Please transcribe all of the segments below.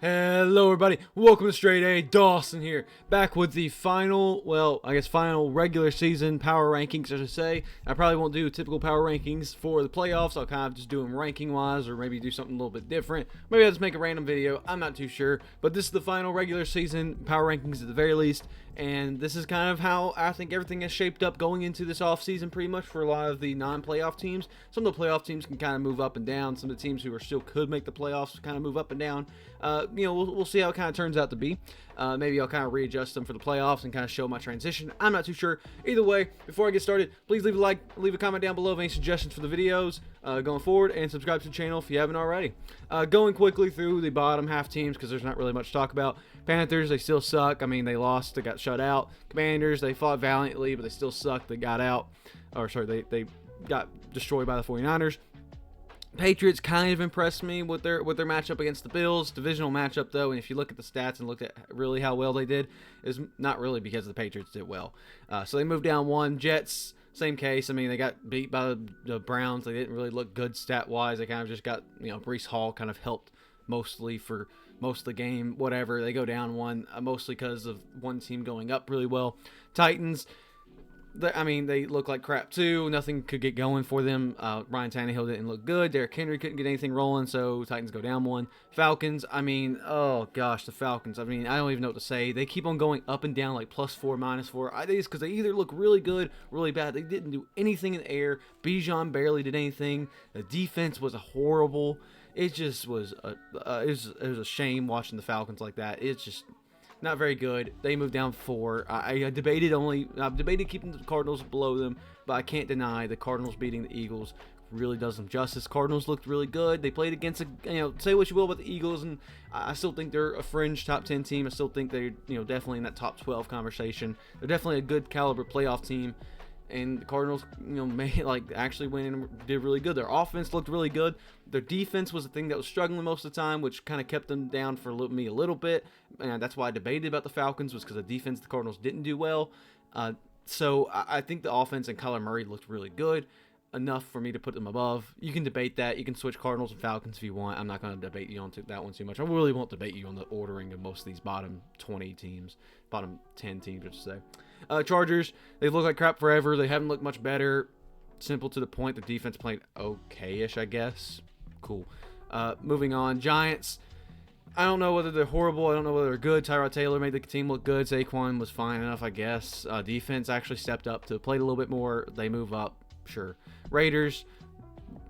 Hello everybody, welcome to StraightA, Dawson here, back with the final, final regular season power rankings, I should say. I probably won't do typical power rankings for the playoffs. I'll kind of just do them ranking wise, or maybe do something a little bit different. Maybe I'll just make a random video, I'm not too sure. But this is the final regular season power rankings at the very least, and this is kind of how I think everything has shaped up going into this offseason pretty much for a lot of the non-playoff teams. Some of the playoff teams can kind of move up and down. Some of the teams who are still could make the playoffs kind of move up and down. We'll see how it kind of turns out to be. Maybe I'll kind of readjust them for the playoffs and kind of show my transition. I'm not too sure. Either way, before I get started, please leave a like, leave a comment down below of any suggestions for the videos going forward, and subscribe to the channel if you haven't already. Going quickly through the bottom half teams because there's not really much to talk about. Panthers, they still suck. I mean, they lost. They got shut out. Commanders, they fought valiantly, but they still suck. They got out. They got destroyed by the 49ers. Patriots kind of impressed me with their matchup against the Bills. Divisional matchup, though, and if you look at the stats and look at really how well they did, is not really because the Patriots did well. So they moved down one. Jets, same case. I mean, they got beat by the Browns. They didn't really look good stat-wise. They kind of just got, Breece Hall kind of helped mostly for most of the game. Whatever. They go down one, mostly because of one team going up really well. Titans, they look like crap too. Nothing could get going for them. Ryan Tannehill didn't look good. Derrick Henry couldn't get anything rolling, so Titans go down one. Falcons, oh gosh, the Falcons. I don't even know what to say. They keep on going up and down like +4, -4. I think it's because they either look really good, really bad. They didn't do anything in the air. Bijan barely did anything. The defense was horrible. It just was it was a shame watching the Falcons like that. It's just not very good. They moved down 4. I debated keeping the Cardinals below them, but I can't deny the Cardinals beating the Eagles really does them justice. Cardinals looked really good. They played against say what you will about the Eagles, and I still think they're a fringe top 10 team. I still think they're definitely in that top 12 conversation. They're definitely a good caliber playoff team. And the Cardinals, actually went and did really good. Their offense looked really good. Their defense was the thing that was struggling most of the time, which kind of kept them down for me a little bit. And that's why I debated about the Falcons, was because the defense the Cardinals didn't do well. So I think the offense and Kyler Murray looked really good, enough for me to put them above. You can debate that. You can switch Cardinals and Falcons if you want. I'm not going to debate you on that one too much. I really won't debate you on the ordering of most of these bottom 20 teams, bottom 10 teams, I should say. Chargers, they've looked like crap forever. They haven't looked much better. Simple to the point. The defense played okay-ish, I guess. Cool. Moving on. Giants, I don't know whether they're horrible. I don't know whether they're good. Tyrod Taylor made the team look good. Saquon was fine enough, I guess. Defense actually stepped up to play a little bit more. They move up, sure. Raiders,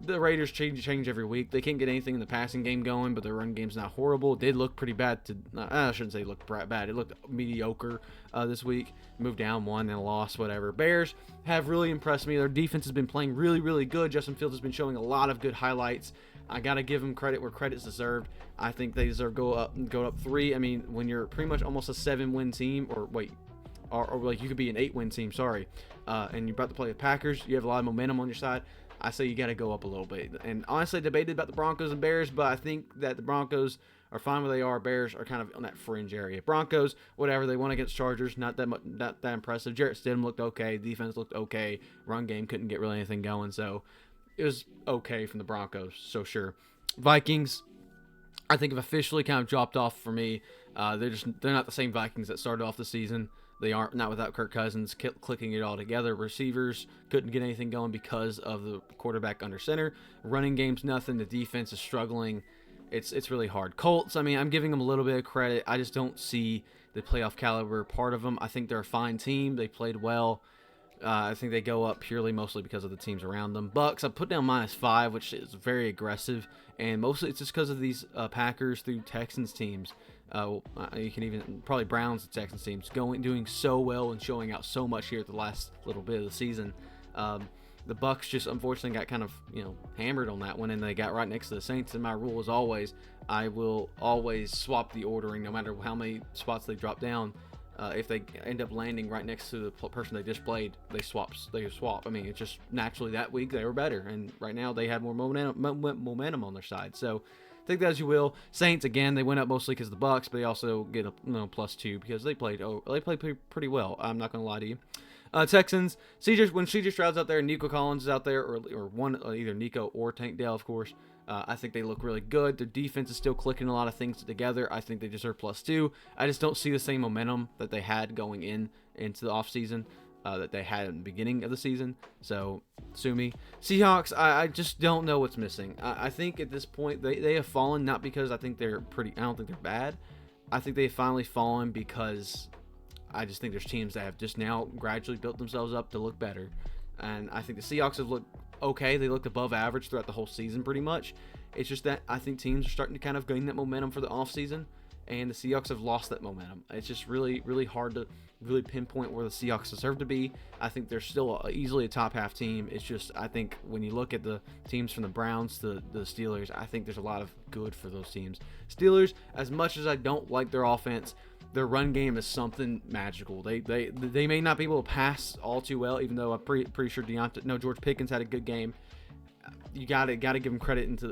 the Raiders change every week. They can't get anything in the passing game going, but their run game's not horrible. It did look pretty bad. I shouldn't say look bad. It looked mediocre this week. Moved down one and lost, whatever. Bears have really impressed me. Their defense has been playing really, really good. Justin Fields has been showing a lot of good highlights. I got to give them credit where credit's deserved. I think they deserve go up 3. I mean, when you're pretty much almost a 7-win team, or like you could be an 8-win team, sorry, and you're about to play the Packers, you have a lot of momentum on your side. I say you got to go up a little bit. And honestly, I debated about the Broncos and Bears, but I think that the Broncos are fine where they are. Bears are kind of on that fringe area. Broncos, whatever, they won against Chargers, not that impressive. Jarrett Stidham looked okay. Defense looked okay. Run game couldn't get really anything going, so it was okay from the Broncos. So sure. Vikings, I think have officially kind of dropped off for me. They're not the same Vikings that started off the season. They aren't, not without Kirk Cousins clicking it all together. Receivers couldn't get anything going because of the quarterback under center. Running game's nothing. The defense is struggling. It's really hard. Colts, I'm giving them a little bit of credit. I just don't see the playoff caliber part of them. I think they're a fine team. They played well. I think they go up purely mostly because of the teams around them. Bucks, I put down -5, which is very aggressive, and mostly it's just because of these Packers through Texans teams. You can even probably Browns and Texans teams doing so well and showing out so much here at the last little bit of the season. The Bucks just unfortunately got kind of hammered on that one, and they got right next to the Saints. And my rule is always, I will always swap the ordering no matter how many spots they drop down. If they end up landing right next to the person they just played, they swap. It's just naturally that week they were better, and right now they have more momentum on their side. So take that as you will. Saints, again, they went up mostly because of the Bucks, but they also get a +2 because they played pretty well. I'm not going to lie to you. Texans, when CJ Stroud's out there, Nico Collins is out there, or one either Nico or Tank Dell, of course. I think they look really good. Their defense is still clicking a lot of things together. I think they deserve +2. I just don't see the same momentum that they had going into the offseason that they had in the beginning of the season. So, sue me. Seahawks, I just don't know what's missing. I think at this point they have fallen, not because I think they're I don't think they're bad. I think they've finally fallen because I just think there's teams that have just now gradually built themselves up to look better. And I think the Seahawks have looked okay. They looked above average throughout the whole season pretty much. It's just that I think teams are starting to kind of gain that momentum for the offseason, and the Seahawks have lost that momentum. It's just really, really hard to really pinpoint where the Seahawks deserve to be. I think they're still easily a top half team. It's just I think when you look at the teams from the Browns to the Steelers, I think there's a lot of good for those teams. Steelers, as much as I don't like their offense, their run game is something magical. They may not be able to pass all too well, even though I'm pretty sure George Pickens had a good game. You gotta give him credit into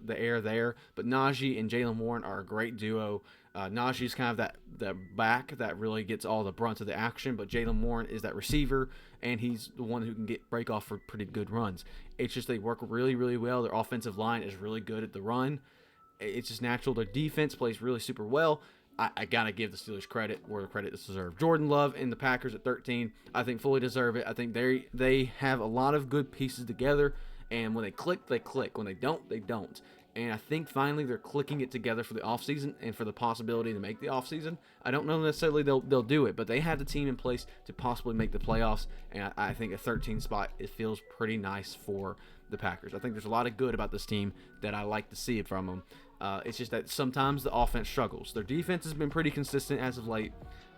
the air there. But Najee and Jalen Warren are a great duo. Najee's kind of that back that really gets all the brunt of the action, but Jalen Warren is that receiver, and he's the one who can break off for pretty good runs. It's just they work really, really well. Their offensive line is really good at the run. It's just natural. Their defense plays really super well. I gotta give the Steelers credit where the credit is deserved. Jordan Love and the Packers at 13, I think fully deserve it. I think they have a lot of good pieces together, and when they click, they click. When they don't, they don't. And I think finally they're clicking it together for the offseason and for the possibility to make the offseason. I don't know necessarily they'll do it, but they have the team in place to possibly make the playoffs, and I think a 13 spot, it feels pretty nice for the Packers. I think there's a lot of good about this team that I like to see it from them. It's just that sometimes the offense struggles. Their defense has been pretty consistent as of late,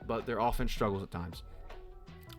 but their offense struggles at times.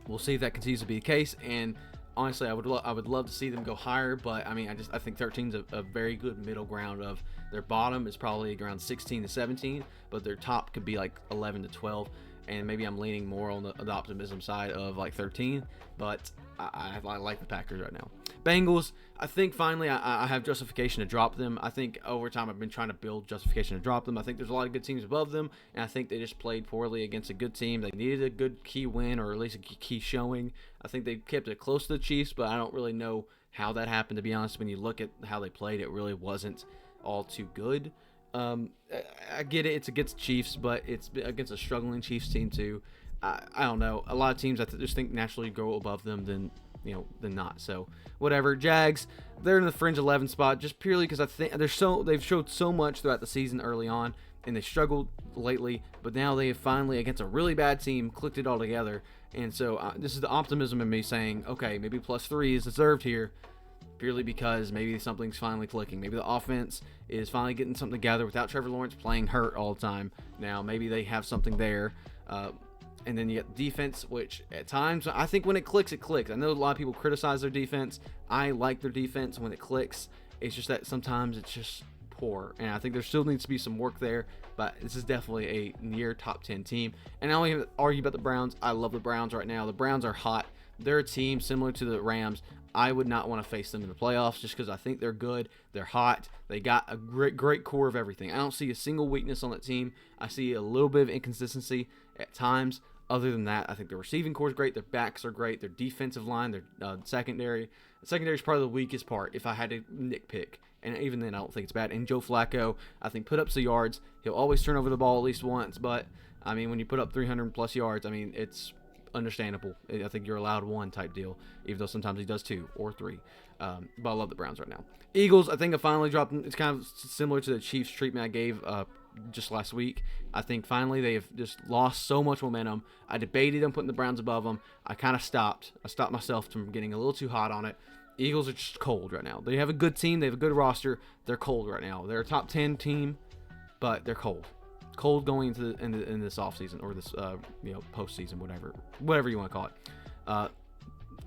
We'll see if that continues to be the case. And honestly, I would love to see them go higher, but I mean, I think 13 is a very good middle ground. Of their bottom is probably around 16 to 17, but their top could be like 11 to 12. And maybe I'm leaning more on the optimism side of like 13, but I like the Packers right now. Bengals, I think finally I have justification to drop them. I think over time I've been trying to build justification to drop them. I think there's a lot of good teams above them, and I think they just played poorly against a good team. They needed a good key win, or at least a key showing. I think they kept it close to the Chiefs, but I don't really know how that happened, to be honest. When you look at how they played, it really wasn't all too good. I get it, it's against the Chiefs, but it's against a struggling Chiefs team too. I don't know. A lot of teams I just think naturally go above them than not. So whatever. Jags, they're in the fringe 11 spot just purely because I think they've showed so much throughout the season early on, and they struggled lately, but now they have finally, against a really bad team, clicked it all together. And so this is the optimism in me saying, okay, maybe +3 is deserved here, purely because maybe something's finally clicking. Maybe the offense is finally getting something together without Trevor Lawrence playing hurt all the time. Now maybe they have something there. And then you get defense, which at times, I think when it clicks, it clicks. I know a lot of people criticize their defense. I like their defense when it clicks. It's just that sometimes it's just poor. And I think there still needs to be some work there. But this is definitely a near top 10 team. And I don't even argue about the Browns. I love the Browns right now. The Browns are hot. They're a team similar to the Rams. I would not want to face them in the playoffs just because I think they're good. They're hot. They got a great core of everything. I don't see a single weakness on that team. I see a little bit of inconsistency at times. Other than that, I think the receiving core is great. Their backs are great. Their defensive line, their secondary. The secondary is probably the weakest part if I had to nitpick. And even then, I don't think it's bad. And Joe Flacco, I think, put up some yards. He'll always turn over the ball at least once. But, I mean, when you put up 300-plus yards, I mean, it's understandable. I think you're allowed one type deal, even though sometimes he does 2 or 3. But I love the Browns right now. Eagles, I think I finally dropped them. It's kind of similar to the Chiefs treatment I gave just last week. I think finally they have just lost so much momentum. I debated them putting the Browns above them. I kind of stopped. I stopped myself from getting a little too hot on it. Eagles are just cold right now. They have a good team. They have a good roster. They're cold right now. They're a top 10 team, but they're cold. Cold going into in this offseason or this postseason, whatever you want to call it.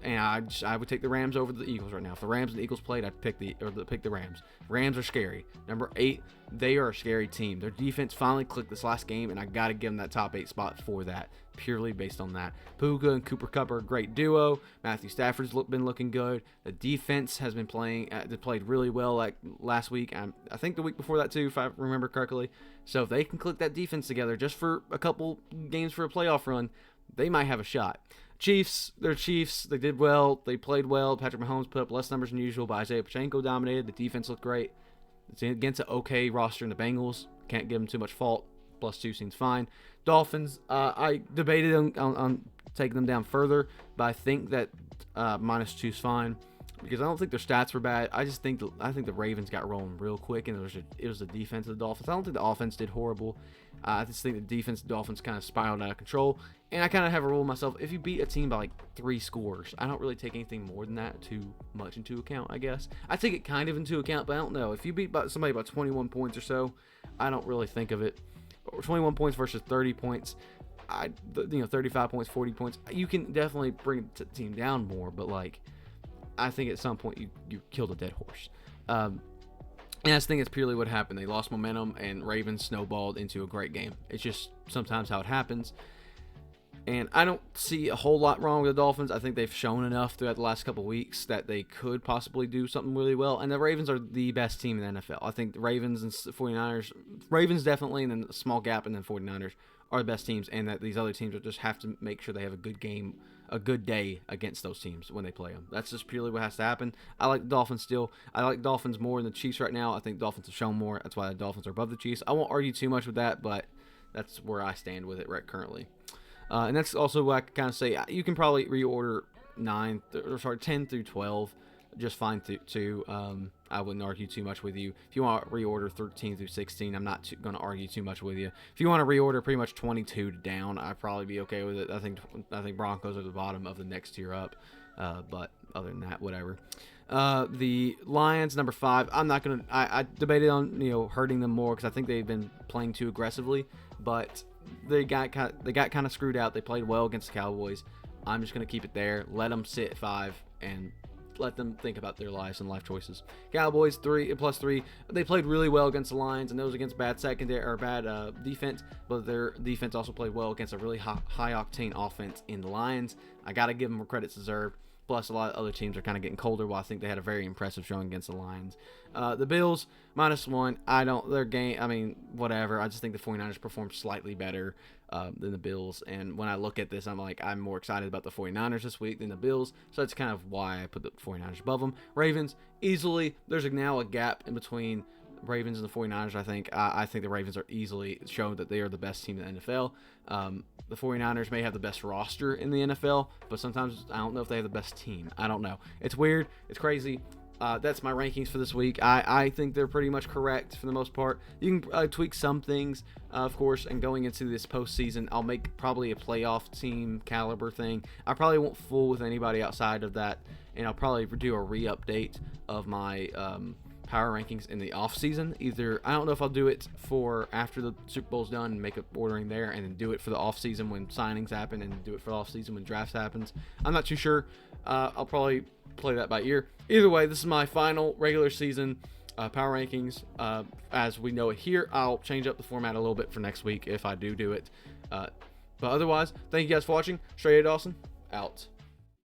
And I would take the Rams over the Eagles right now. If the Rams and the Eagles played, I'd pick the Rams. Rams are scary. Number 8, they are a scary team. Their defense finally clicked this last game, and I got to give them that top 8 spot for that, purely based on that. Puka and Cooper Kupp are a great duo. Matthew Stafford's been looking good. The defense has been playing. They played really well like last week. I think the week before that too, if I remember correctly. So if they can click that defense together just for a couple games for a playoff run, they might have a shot. Chiefs, they're Chiefs. They did well. They played well. Patrick Mahomes put up less numbers than usual, but Isaiah Pacheco dominated. The defense looked great. It's against an okay roster in the Bengals. Can't give them too much fault. +2 seems fine. Dolphins, I debated on taking them down further, but I think that -2 is fine because I don't think their stats were bad. I think the Ravens got rolling real quick, and it was the defense of the Dolphins. I don't think the offense did horrible. I just think the defense of the Dolphins kind of spiraled out of control. And I kind of have a rule myself: if you beat a team by like 3 scores, I don't really take anything more than that too much into account. I guess I take it kind of into account, but I don't know. If you beat somebody by 21 points or so, I don't really think of it. 21 points versus 30 points. 35 points, 40 points. You can definitely bring the team down more, but like, I think at some point you killed a dead horse. And I think it's purely what happened. They lost momentum, and Ravens snowballed into a great game. It's just sometimes how it happens. And I don't see a whole lot wrong with the Dolphins. I think they've shown enough throughout the last couple of weeks that they could possibly do something really well. And the Ravens are the best team in the NFL. I think the Ravens and 49ers, Ravens definitely, and then a small gap, and then 49ers are the best teams. And that these other teams will just have to make sure they have a good game, a good day against those teams when they play them. That's just purely what has to happen. I like the Dolphins still. I like the Dolphins more than the Chiefs right now. I think the Dolphins have shown more. That's why the Dolphins are above the Chiefs. I won't argue too much with that, but that's where I stand with it right currently. And that's also what I can kind of say. You can probably reorder 10 through 12 just fine too. I wouldn't argue too much with you. If you want to reorder 13 through 16, I'm not going to argue too much with you. If you want to reorder pretty much 22 down, I'd probably be okay with it. I think Broncos are the bottom of the next tier up. But other than that, whatever. The Lions, number 5. I'm not going to. I debated on hurting them more because I think they've been playing too aggressively, but they got kind of screwed out. They played well against the Cowboys. I'm just going to keep it there. Let them sit at 5 and let them think about their lives and life choices. Cowboys +3. They played really well against the Lions, and those against bad secondary or bad defense. But their defense also played well against a really high octane offense in the Lions. I got to give them credits deserved. Plus, a lot of other teams are kind of getting colder. While I think they had a very impressive showing against the Lions. The Bills, -1. Their game, I mean, whatever. I just think the 49ers performed slightly better than the Bills. And when I look at this, I'm more excited about the 49ers this week than the Bills. So that's kind of why I put the 49ers above them. Ravens, easily. There's now a gap in between Ravens and the 49ers, I think. I think the Ravens are easily shown that they are the best team in the NFL. The 49ers may have the best roster in the NFL, but sometimes I don't know if they have the best team. I don't know. It's weird. It's crazy. That's my rankings for this week. I think they're pretty much correct for the most part. You can tweak some things, of course, and going into this postseason, I'll make probably a playoff team caliber thing. I probably won't fool with anybody outside of that, and I'll probably do a re-update of my power rankings in the off season. Either I don't know if I'll do it for after the Super Bowl's done and make up ordering there, and then do it for the off season when signings happen, and do it for the off season when drafts happens. I'm not too sure. I'll probably play that by ear. Either way, this is my final regular season power rankings as we know it here. I'll change up the format a little bit for next week if I do it. But otherwise, thank you guys for watching. StraightA Dawson out.